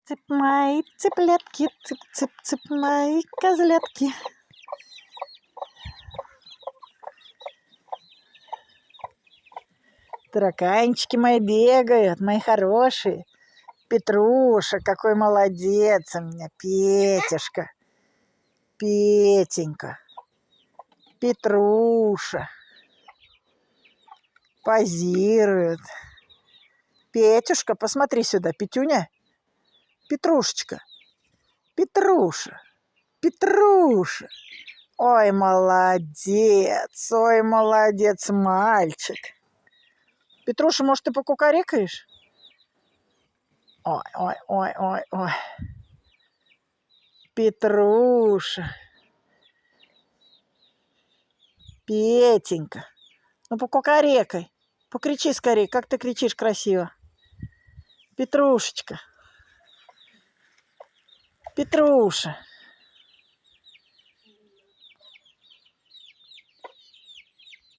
Цып мои цыплятки, цып-цып-цып мои козлятки. Тараканчики мои бегают, мои хорошие. Петруша, какой молодец у меня. Петюшка, Петенька, Петруша. Позирует. Петюшка, посмотри сюда, Петюня. Петрушечка, Петруша, Петруша. Ой, молодец, мальчик. Петруша, может, ты покукарекаешь? Ой, ой, ой, ой, ой. Петруша. Петенька. Ну, покукарекай. Покричи скорее, как ты кричишь красиво. Петрушечка. Петруша.